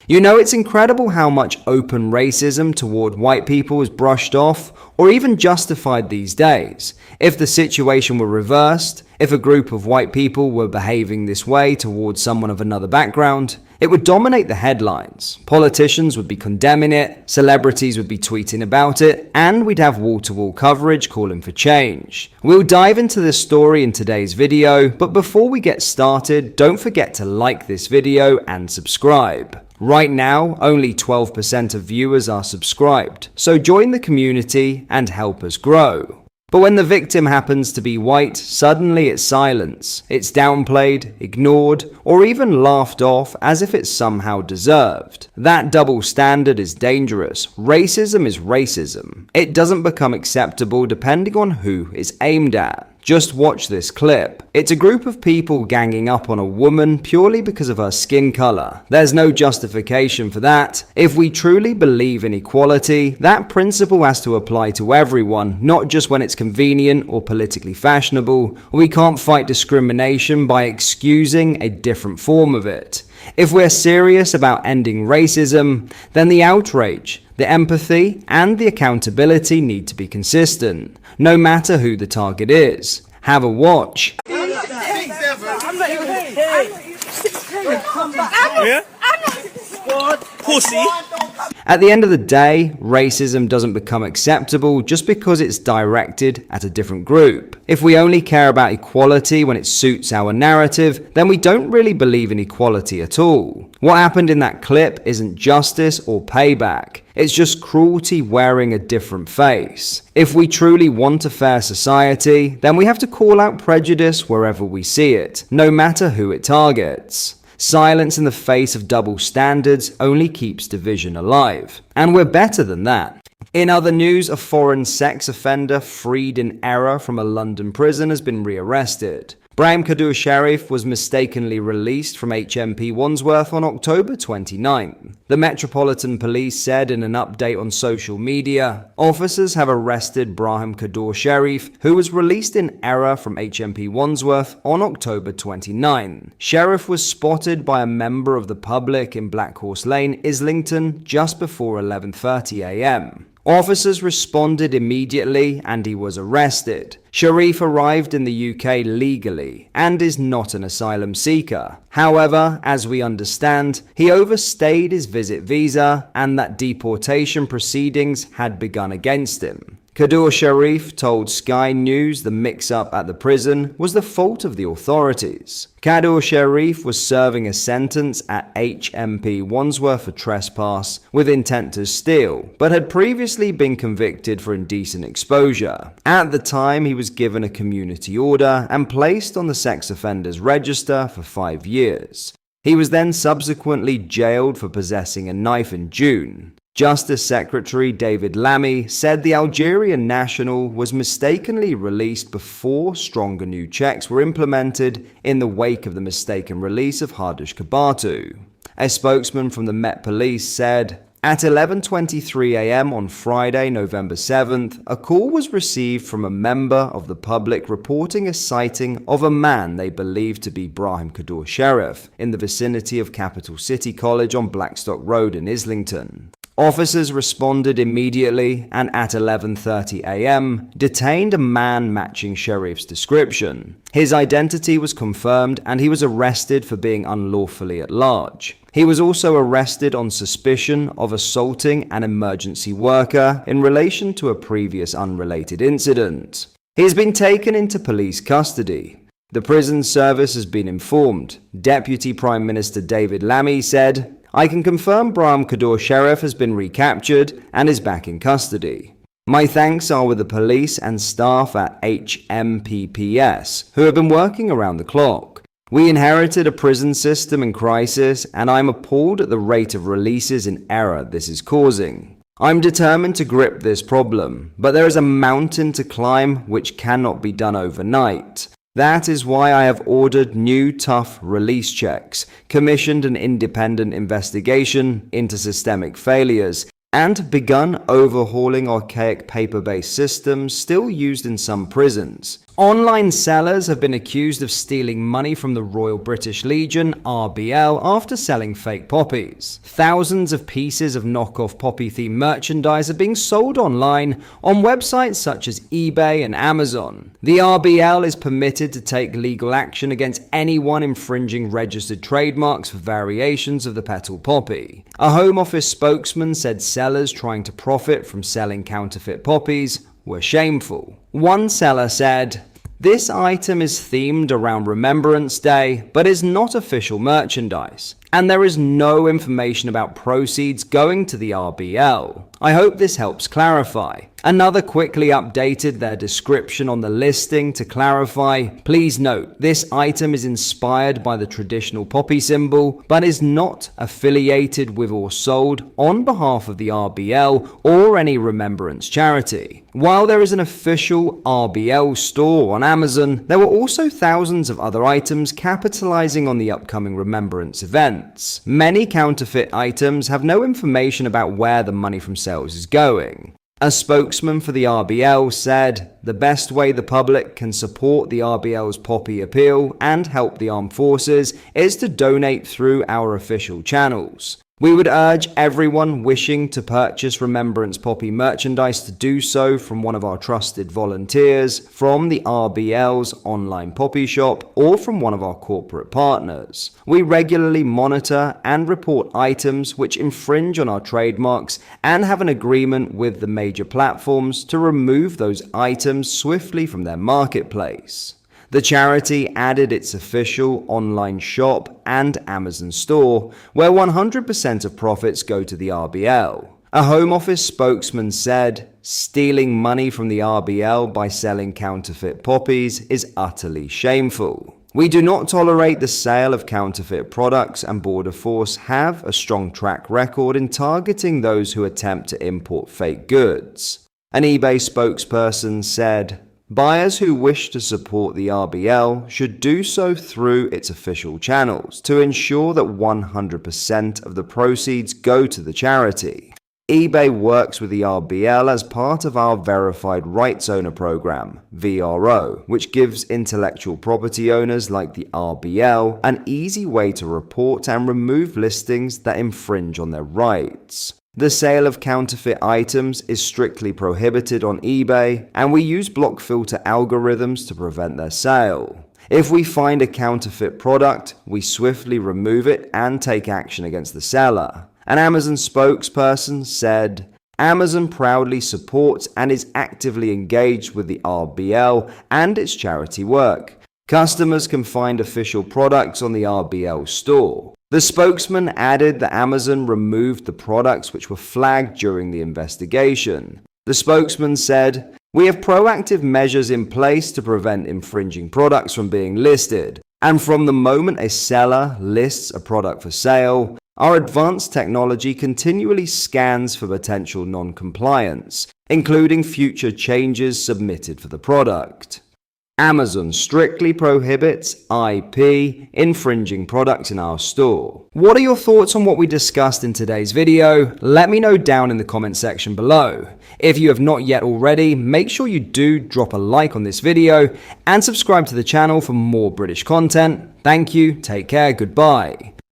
You know, it's incredible how much open racism toward white people is brushed off or even justified these days. If the situation were reversed, if a group of white people were behaving this way towards someone of another background, it would dominate the headlines. Politicians would be condemning it, celebrities would be tweeting about it, and we'd have wall-to-wall coverage calling for change. We'll dive into this story in today's video, but before we get started, don't forget to like this video and subscribe. Right now, only 12% of viewers are subscribed, so join the community and help us grow. But when the victim happens to be white, suddenly it's silence. It's downplayed, ignored, or even laughed off as if it's somehow deserved. That double standard is dangerous. Racism is racism. It doesn't become acceptable depending on who it's aimed at. Just watch this clip. It's a group of people ganging up on a woman purely because of her skin color. There's no justification for that. If we truly believe in equality, that principle has to apply to everyone, not just when it's convenient or politically fashionable. We can't fight discrimination by excusing a different form of it. If we're serious about ending racism, then the outrage, the empathy, and the accountability need to be consistent, no matter who the target is. Have a watch. Pussy. At the end of the day, racism doesn't become acceptable just because it's directed at a different group. If we only care about equality when it suits our narrative, then we don't really believe in equality at all. What happened in that clip isn't justice or payback. It's just cruelty wearing a different face. If we truly want a fair society, then we have to call out prejudice wherever we see it, no matter who it targets. Silence in the face of double standards only keeps division alive. And we're better than that. In other news, a foreign sex offender freed in error from a London prison has been rearrested. Brahim Kadur Sharif was mistakenly released from HMP Wandsworth on October 29. The Metropolitan Police said in an update on social media, officers have arrested Brahim Kadur Sharif, who was released in error from HMP Wandsworth on October 29. Sharif was spotted by a member of the public in Black Horse Lane, Islington, just before 11:30 a.m. Officers responded immediately and he was arrested. Sharif arrived in the UK legally and is not an asylum seeker. However, as we understand, he overstayed his visit visa and that deportation proceedings had begun against him. Kadur Sharif told Sky News the mix-up at the prison was the fault of the authorities. Kadur Sharif was serving a sentence at HMP Wandsworth for trespass with intent to steal, but had previously been convicted for indecent exposure. At the time, he was given a community order and placed on the sex offenders register for 5 years. He was then subsequently jailed for possessing a knife in June. Justice Secretary David Lammy said the Algerian national was mistakenly released before stronger new checks were implemented in the wake of the mistaken release of Hadush Kabatu. A spokesman from the Met Police said, at 11:23 a.m. on Friday, November 7th, a call was received from a member of the public reporting a sighting of a man they believed to be Brahim Kadur Sharif in the vicinity of Capital City College on Blackstock Road in Islington. Officers responded immediately and at 11:30 a.m. detained a man matching Sharif's description. His identity was confirmed and he was arrested for being unlawfully at large. He was also arrested on suspicion of assaulting an emergency worker in relation to a previous unrelated incident. He has been taken into police custody. The prison service has been informed. Deputy Prime Minister David Lammy said, I can confirm Brahim Kadur Sharif has been recaptured and is back in custody. My thanks are with the police and staff at HMPPS, who have been working around the clock. We inherited a prison system in crisis, and I'm appalled at the rate of releases in error this is causing. I'm determined to grip this problem, but there is a mountain to climb which cannot be done overnight. That is why I have ordered new tough release checks, commissioned an independent investigation into systemic failures, and begun overhauling archaic paper-based systems still used in some prisons. Online sellers have been accused of stealing money from the Royal British Legion (RBL) after selling fake poppies. Thousands of pieces of knockoff poppy-themed merchandise are being sold online on websites such as eBay and Amazon. The RBL is permitted to take legal action against anyone infringing registered trademarks for variations of the petal poppy. A Home Office spokesman said sellers trying to profit from selling counterfeit poppies were shameful. One seller said, "This item is themed around Remembrance Day, but is not official merchandise, and there is no information about proceeds going to the RBL. I hope this helps clarify." Another quickly updated their description on the listing to clarify, "Please note, this item is inspired by the traditional poppy symbol, but is not affiliated with or sold on behalf of the RBL or any remembrance charity." While there is an official RBL store on Amazon, there were also thousands of other items capitalizing on the upcoming remembrance events. Many counterfeit items have no information about where the money from sales is going. A spokesman for the RBL said, "The best way the public can support the RBL's poppy appeal and help the armed forces is to donate through our official channels. We would urge everyone wishing to purchase Remembrance Poppy merchandise to do so from one of our trusted volunteers, from the RBL's online poppy shop, or from one of our corporate partners. We regularly monitor and report items which infringe on our trademarks and have an agreement with the major platforms to remove those items swiftly from their marketplace." The charity added its official online shop and Amazon store, where 100% of profits go to the RBL. A Home Office spokesman said, "Stealing money from the RBL by selling counterfeit poppies is utterly shameful. We do not tolerate the sale of counterfeit products, and Border Force have a strong track record in targeting those who attempt to import fake goods." An eBay spokesperson said, "Buyers who wish to support the RBL should do so through its official channels to ensure that 100% of the proceeds go to the charity. eBay works with the RBL as part of our Verified Rights Owner program, VRO, which gives intellectual property owners like the RBL an easy way to report and remove listings that infringe on their rights. The sale of counterfeit items is strictly prohibited on eBay, and we use block filter algorithms to prevent their sale. If we find a counterfeit product, we swiftly remove it and take action against the seller." An Amazon spokesperson said, "Amazon proudly supports and is actively engaged with the RBL and its charity work. Customers can find official products on the RBL store." The spokesman added that Amazon removed the products which were flagged during the investigation. The spokesman said, "We have proactive measures in place to prevent infringing products from being listed, and from the moment a seller lists a product for sale, our advanced technology continually scans for potential non-compliance, including future changes submitted for the product." Amazon strictly prohibits IP infringing products in our store. What are your thoughts on what we discussed in today's video? Let me know down in the comment section below. If you have not yet already, make sure you do drop a like on this video and subscribe to the channel for more British content. Thank you, take care, goodbye.